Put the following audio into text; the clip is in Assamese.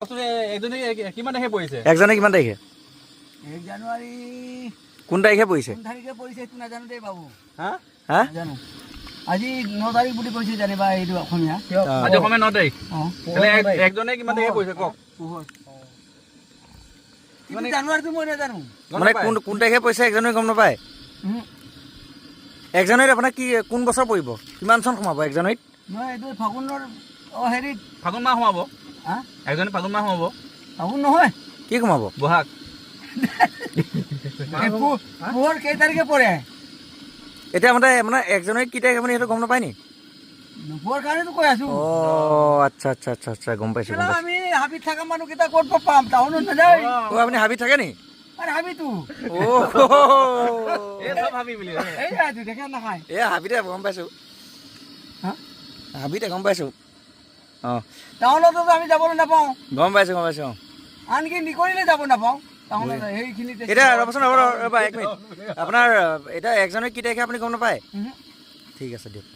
একজনে কিমান তাৰিখে পৰিছে? একজনে কিমান তাৰিখে? 1 জানুৱাৰী কোন তাৰিখে পৰিছে? কোন তাৰিখে পৰিছে এইটো নাজানো দেই বাবু। হা হা নাজানো। আজি 9 তাৰিখ বুলি কৈছে জানিবা এইটো অসমীয়া। আজি অসমীয়া 9 তাৰিখ। অঁ একজনে কিমান তাৰিখে পৰিছে কওক? কিন্তু জানুৱাৰীটো মই নাজানো। মানে কোন তাৰিখে পৰিছে একজনে গম নাপায়? এক জানুৱাৰীত আপোনাৰ কি কোন বছৰ পৰিব? কিমান চন সোমাব এক জানুৱাৰীত? নহয় এইটো ফাগুনৰ হেৰিত ফাগুন মাহ সোমাব। হা একজনে ফাগুন মাহ সোমাব। ফাগুন নহয় কি সোমাব? বহাগ। পুহৰ কেই তাৰিখে পৰে? এতিয়া মানে এক জানুৱাৰীত কি তাৰিখ আপুনি সেইটো গম নাপায় নি? নোপোৱাৰ কাৰণেতো কৈ আছো। অ' আচ্ছা গম পাইছোঁ। আমি হাবিত থকা মানুহকেইটা ক'ত পাম? টাউনত নাযায়। অ' আপুনি হাবিত থাকে নি? আৰে হাবিতো এই চব ভাবি বুলি এইটো দেখা নাখায়। এই হাবিতে গম পাইছোঁ। হা হাবিতে গম পাইছোঁ। অঁ টাউনতো আমি যাবলৈ নাপাওঁ। গম পাইছোঁ অঁ। আনকি নিকৰিলে যাব নাপাওঁ টাউনত সেইখিনিতে। এতিয়া ৰ'বচোন ৰ'বা 1 মিনিট। আপোনাৰ এতিয়া এক জানুৱাৰীত কি তাৰিখে আপুনি গম নাপায়? ঠিক আছে দিয়ক।